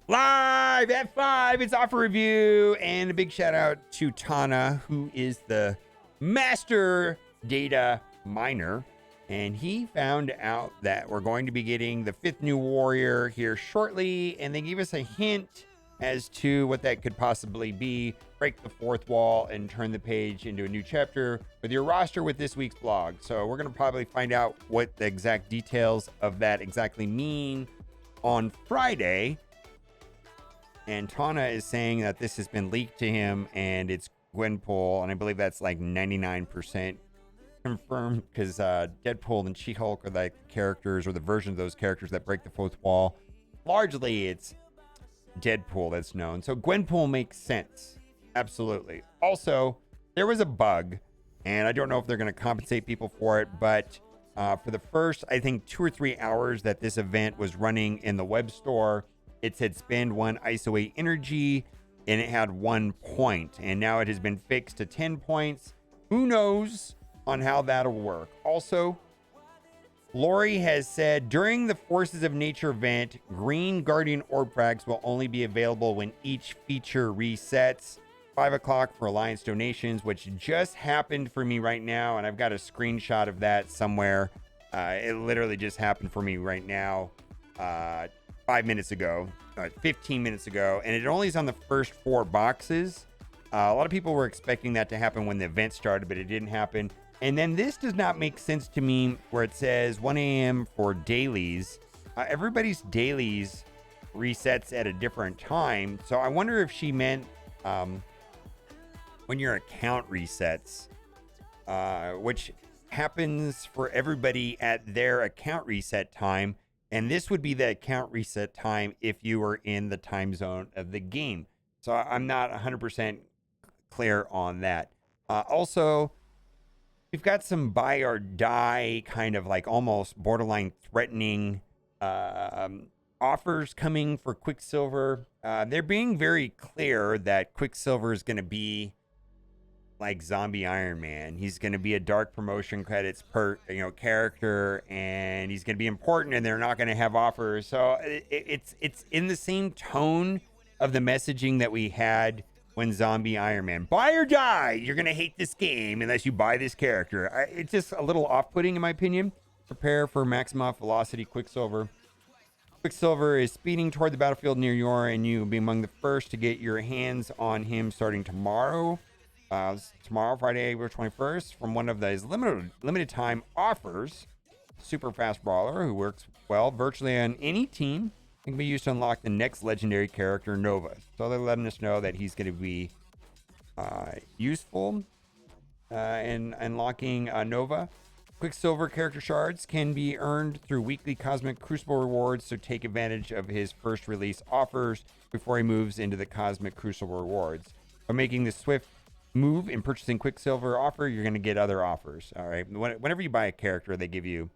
Live at 5, it's offer review, and a big shout out to Tana, who is the master data miner. And he found out that we're going to be getting the 5th new warrior here shortly, and they gave us a hint as to what that could possibly be. Break the 4th wall and turn the page into a new chapter with your roster with this week's blog. So we're going to probably find out what the exact details of that exactly mean on Friday. And Tana is saying that this has been leaked to him and it's Gwenpool, and I believe that's like 99% confirmed because Deadpool and She-Hulk are like the characters or the version of those characters that break the 4th wall. Largely, it's Deadpool that's known. So Gwenpool makes sense. Absolutely. Also, there was a bug, and I don't know if they're going to compensate people for it, but for the first, I think, 2 or 3 hours that this event was running in the web store, it said spend 1 ISO 8 energy, and it had 1 point. And now it has been fixed to 10 points. Who knows on how that'll work? Also, Lori has said during the Forces of Nature event, green Guardian Orb frags will only be available when each feature resets. 5 o'clock for Alliance donations, which just happened for me right now, and I've got a screenshot of that somewhere. It literally just happened for me right now. 5 minutes ago, 15 minutes ago, and it only is on the first 4 boxes. A lot of people were expecting that to happen when the event started, but it didn't happen. And then this does not make sense to me where it says 1 a.m. for dailies. Everybody's dailies resets at a different time. So I wonder if she meant when your account resets, which happens for everybody at their account reset time. And this would be the account reset time if you were in the time zone of the game. So I'm not 100% clear on that. Also, we've got some buy or die kind of like almost borderline threatening offers coming for Quicksilver. They're being very clear that Quicksilver is going to be like Zombie Iron Man. He's going to be a dark promotion credits per character, and he's going to be important, and they're not going to have offers. So it's in the same tone of the messaging that we had when Zombie Iron Man, buy or die, you're going to hate this game unless you buy this character. It's just a little off-putting in my opinion. Prepare for maximum velocity Quicksilver. Quicksilver is speeding toward the battlefield near you, and you will be among the first to get your hands on him starting tomorrow. Tomorrow, Friday, April 21st, from one of those limited time offers. Super fast brawler who works well virtually on any team and can be used to unlock the next legendary character, Nova. So they're letting us know that he's going to be useful in unlocking Nova. Quicksilver character shards can be earned through weekly Cosmic Crucible rewards, so take advantage of his first release offers before he moves into the Cosmic Crucible rewards. By making the swift move in purchasing Quicksilver offer, you're going to get other offers. All right. Whenever you buy a character, they give you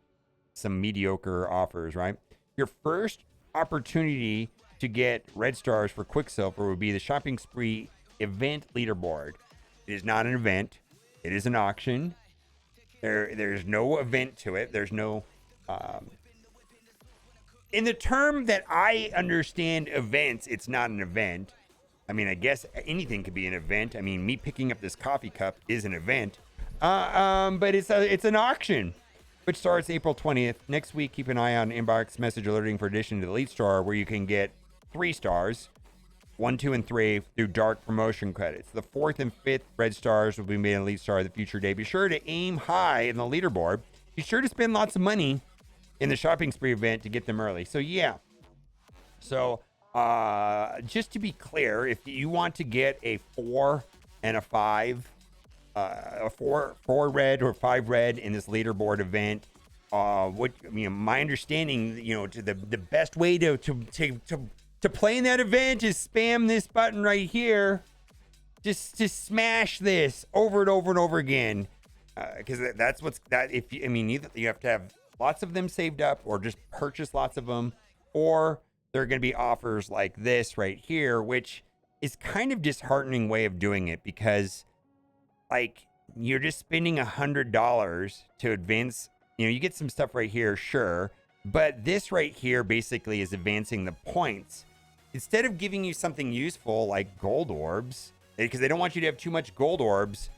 some mediocre offers, right? Your first opportunity to get red stars for Quicksilver would be the shopping spree event leaderboard. It is not an event. It is an auction. There's no event to it. There's no in the term that I understand events, it's not an event. I mean, I guess anything could be an event. I mean, me picking up this coffee cup is an event. But it's an auction, which starts April 20th. Next week, keep an eye on inbox message alerting for addition to the Elite Star, where you can get 3 stars, 1, 2, and 3 through dark promotion credits. The 4th and 5th red stars will be made an Elite Star of the future day. Be sure to aim high in the leaderboard. Be sure to spend lots of money in the shopping spree event to get them early. So, yeah. So, just to be clear, if you want to get a 4 and a 5, a 4 red or 5 red in this leaderboard event, my understanding, to the best way to play in that event is spam this button right here. Just smash this over and over and over again, because that's if either you have to have lots of them saved up or just purchase lots of them, or there are going to be offers like this right here, which is kind of disheartening way of doing it, because like you're just spending $100 to advance. You get some stuff right here, sure, but this right here basically is advancing the points. instead of giving you something useful like gold orbs, because they don't want you to have too much gold orbs,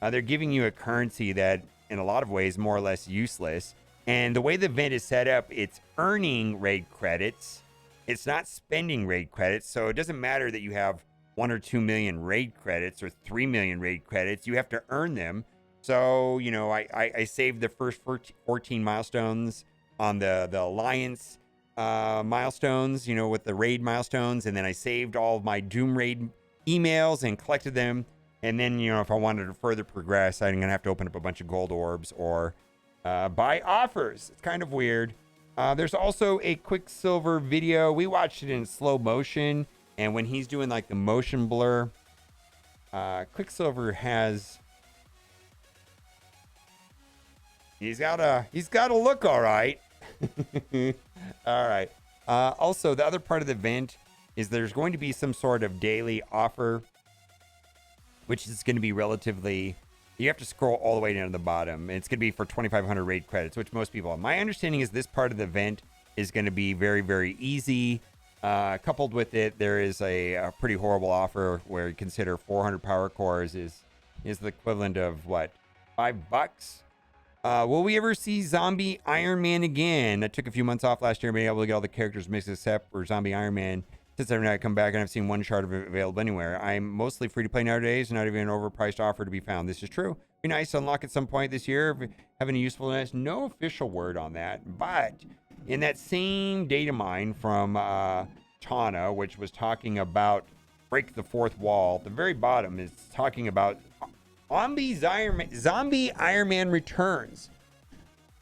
they're giving you a currency that in a lot of ways more or less useless. And the way the event is set up, it's earning raid credits. It's not spending raid credits. So it doesn't matter that you have 1 or 2 million raid credits or 3 million raid credits. You have to earn them. So, you know, I saved the first 14 milestones on the Alliance milestones, you know, with the raid milestones. And then I saved all of my Doom raid emails and collected them. And then, you know, if I wanted to further progress, I'm going to have to open up a bunch of gold orbs or buy offers. It's kind of weird. There's also a Quicksilver video. We watched it in slow motion. And when he's doing like the motion blur, Quicksilver has... He's got a look all right. All right. Also, the other part of the event is there's going to be some sort of daily offer, which is going to be relatively... You have to scroll all the way down to the bottom. It's going to be for 2,500 raid credits, which most people have. My understanding is this part of the event is going to be very, very easy. Coupled with it, there is a pretty horrible offer where you consider 400 power cores is the equivalent of, what, $5? Will we ever see Zombie Iron Man again? I took a few months off last year, being able to get all the characters mixed except for Zombie Iron Man. Since I've not come back and I've seen one shard of it available anywhere. I'm mostly free to play nowadays, not even an overpriced offer to be found. This is true. Be nice to unlock at some point this year, having a usefulness. No official word on that, but in that same data mine from Tana, which was talking about break the fourth wall, the very bottom is talking about Zombie Iron Man returns.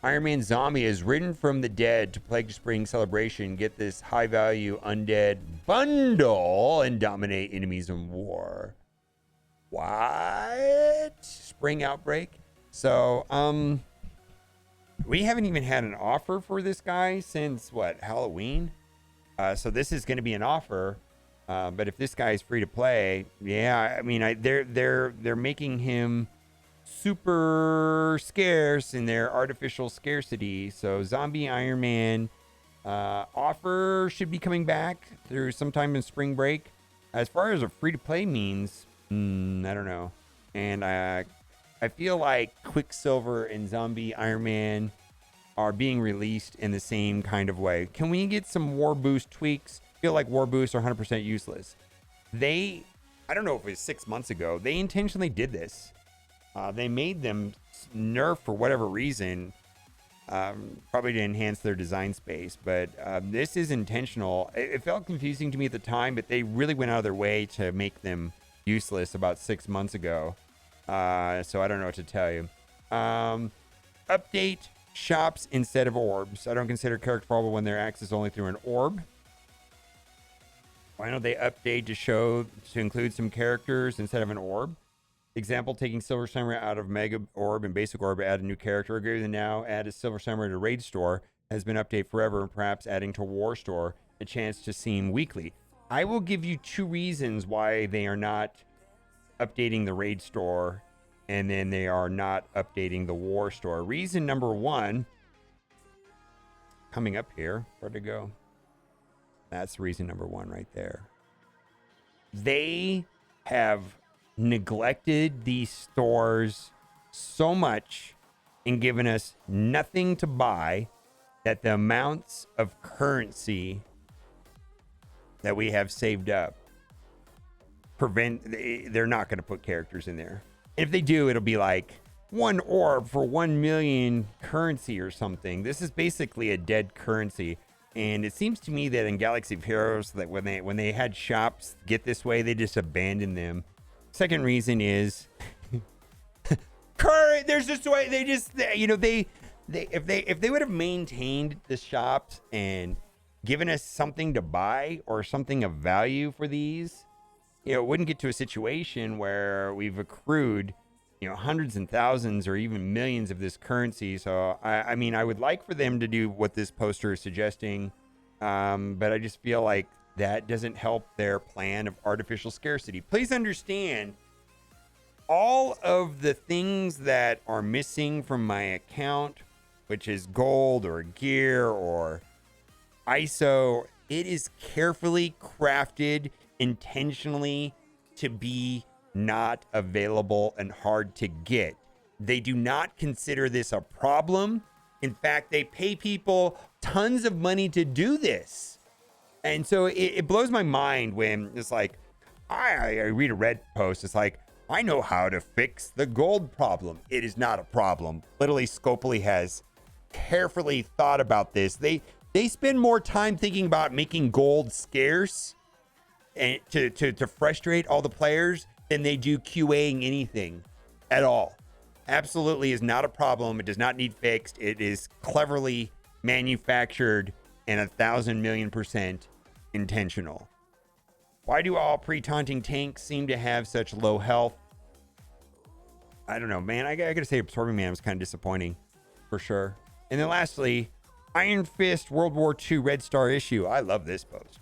Iron Man Zombie is risen from the dead to Plague Spring Celebration. Get this high-value undead bundle and dominate enemies in war. What? Spring Outbreak? So, we haven't even had an offer for this guy since, what, Halloween? So this is going to be an offer. But if this guy is free to play, yeah, I mean, they're making him super scarce in their artificial scarcity. So Zombie Iron Man offer should be coming back through sometime in spring break. As far as a free to play means, I don't know. And I feel like Quicksilver and Zombie Iron Man are being released in the same kind of way. Can we get some War Boost tweaks? I feel like War Boosts are 100% useless. I don't know if it was 6 months ago, they intentionally did this. They made them nerf for whatever reason, probably to enhance their design space. But this is intentional. It felt confusing to me at the time, but they really went out of their way to make them useless about 6 months ago. So I don't know what to tell you. Update shops instead of orbs. I don't consider character probable when their access only through an orb. Why don't they update to include some characters instead of an orb? Example, taking Silver Samurai out of Mega Orb and Basic Orb, add a new character. Or greater than now, add a Silver Samurai to Raid Store. Has been updated forever, and perhaps adding to War Store a chance to seem weekly. I will give you 2 reasons why they are not updating the Raid Store, and then they are not updating the War Store. Reason number 1, coming up here, where'd it go? That's reason number 1 right there. They have neglected these stores so much and given us nothing to buy that the amounts of currency that we have saved up they're not going to put characters in there. And if they do, it'll be like 1 orb for 1 million currency or something. This is basically a dead currency. And it seems to me that in Galaxy of Heroes, that when they had shops get this way, they just abandoned them. Second reason is current. There's just a way if they would have maintained the shops and given us something to buy or something of value for these, it wouldn't get to a situation where we've accrued, hundreds and thousands or even millions of this currency. So I mean, I would like for them to do what this poster is suggesting, but I just feel like that doesn't help their plan of artificial scarcity. Please understand, all of the things that are missing from my account, which is gold or gear or ISO, It is carefully crafted intentionally to be not available and hard to get. They do not consider this a problem. In fact, they pay people tons of money to do this. And so it blows my mind when it's like, I read a Reddit post. It's like, I know how to fix the gold problem. It is not a problem. Literally, Scopely has carefully thought about this. They spend more time thinking about making gold scarce and to frustrate all the players than they do QAing anything at all. Absolutely is not a problem. It does not need fixed. It is cleverly manufactured and 1,000,000,000% intentional. Why do all pre-taunting tanks seem to have such low health? I don't know, man. I gotta say, Absorbing Man was kind of disappointing, for sure. And then lastly, Iron Fist World War II Red Star issue. I love this post.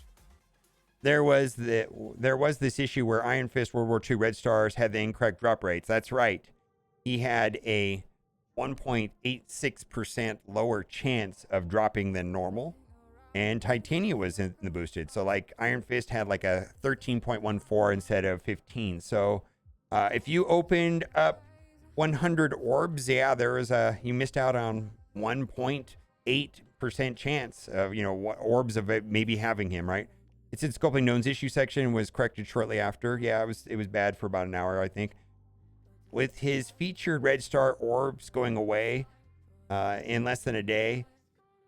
There was this issue where Iron Fist World War II Red Stars had the incorrect drop rates. That's right. He had a 1.86% lower chance of dropping than normal. And Titania was in the boosted. So like Iron Fist had like a 13.14 instead of 15. So if you opened up 100 orbs, yeah, you missed out on 1.8% chance of, orbs of it maybe having him, right? It said Scopely Known's issue section was corrected shortly after. Yeah, it was bad for about an hour, I think. With his featured Red Star orbs going away in less than a day,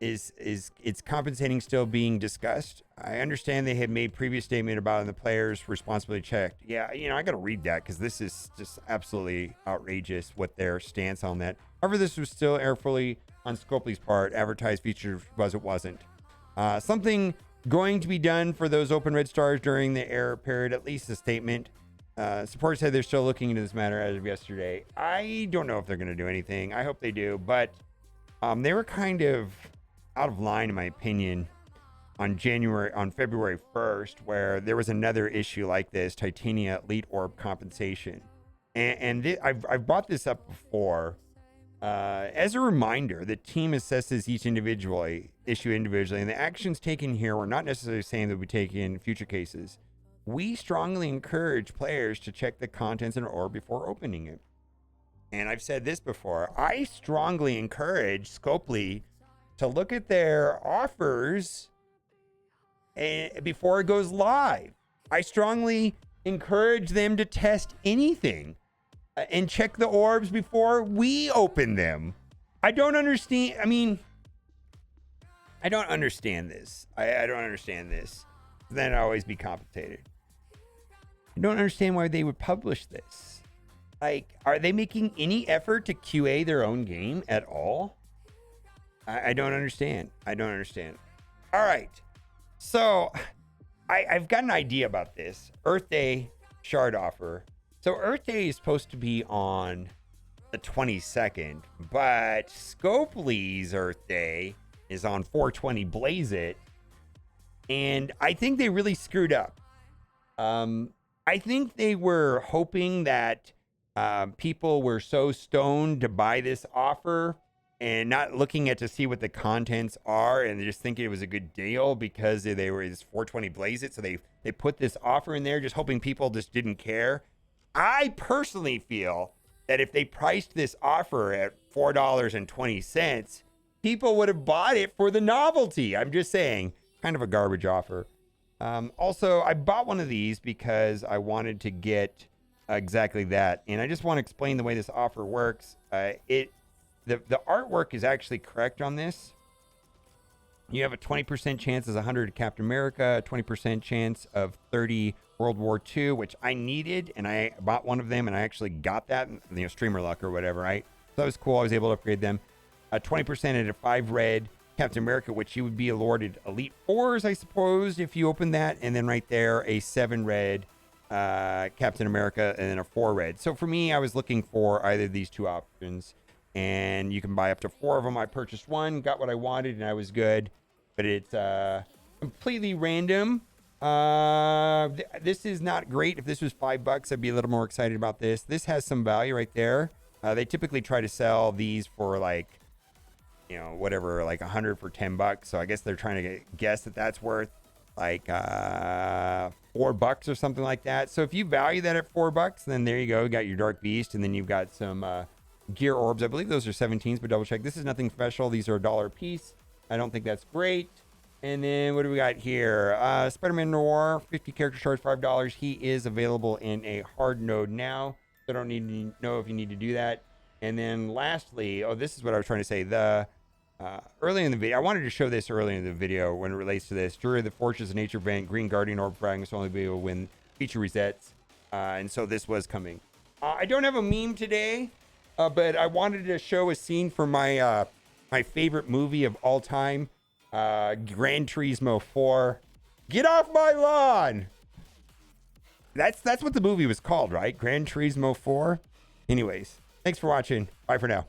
is it's compensating still being discussed? I understand they had made previous statement about the players responsibly checked. Yeah, I got to read that because this is just absolutely outrageous what their stance on that. However, this was still airfully on Scopely's part. Advertised feature was it wasn't. Something going to be done for those open red stars during the error period, at least a statement. Support said they're still looking into this matter as of yesterday. I don't know if they're going to do anything. I hope they do, but they were kind of out of line, in my opinion, on February 1st, where there was another issue like this, Titania Elite Orb compensation. I've brought this up before. As a reminder, the team assesses each issue individually, and the actions taken here were not necessarily saying that we take in future cases. We strongly encourage players to check the contents in an orb before opening it. And I've said this before. I strongly encourage Scopely to look at their offers before it goes live. I strongly encourage them to test anything and check the orbs before we open them. I don't understand. I don't understand this. I don't understand this. Then I'll always be compensated. I don't understand why they would publish this. Like, are they making any effort to QA their own game at all? I don't understand. All right. So I've got an idea about this. Earth Day shard offer. So Earth Day is supposed to be on the 22nd, but Scopely's Earth Day is on 420 Blaze It. And I think they really screwed up. I think they were hoping that people were so stoned to buy this offer and not looking to see what the contents are, and just thinking it was a good deal because they were this 420 Blaze It. So they put this offer in there just hoping people just didn't care. I personally feel that if they priced this offer at $4.20, people would have bought it for the novelty. I'm just saying, kind of a garbage offer. Also, I bought one of these because I wanted to get exactly that. And I just want to explain the way this offer works. The artwork is actually correct on this. You have a 20% chance as 100 Captain America, a 20% chance of 30 World War II, which I needed, and I bought one of them, and I actually got that, streamer luck or whatever, right? So that was cool. I was able to upgrade them. 20% at a 5 red Captain America, which you would be awarded Elite 4s, I suppose, if you open that. And then right there, a 7 red Captain America, and then a 4 red. So for me, I was looking for either of these two options. And you can buy up to 4 of them. I purchased one, got what I wanted, and I was good. But it's completely random. This is not great. If this was $5, I'd be a little more excited about this. This has some value right there. They typically try to sell these for like 100 for $10. So I guess they're trying to guess that that's worth like $4 or something like that. So if you value that at $4, then there you go. You got your Dark Beast, and then you've got some gear orbs. I believe those are 17s, but double check. This is nothing special. These are $1 a piece. I don't think that's great. And then what do we got here? Spider-Man Noir, 50 character charge, $5. He is available in a hard node now. So I don't need to know if you need to do that. And then lastly, oh, this is what I was trying to say. The early in the video, I wanted to show this early in the video when it relates to this. Jury of the Fortress of Nature event, Green Guardian Orb fragments will only be able to win feature resets. And so this was coming. I don't have a meme today, but I wanted to show a scene from my my favorite movie of all time, Gran Turismo 4. Get off my lawn! That's what the movie was called, right? Gran Turismo 4. Anyways, thanks for watching. Bye for now.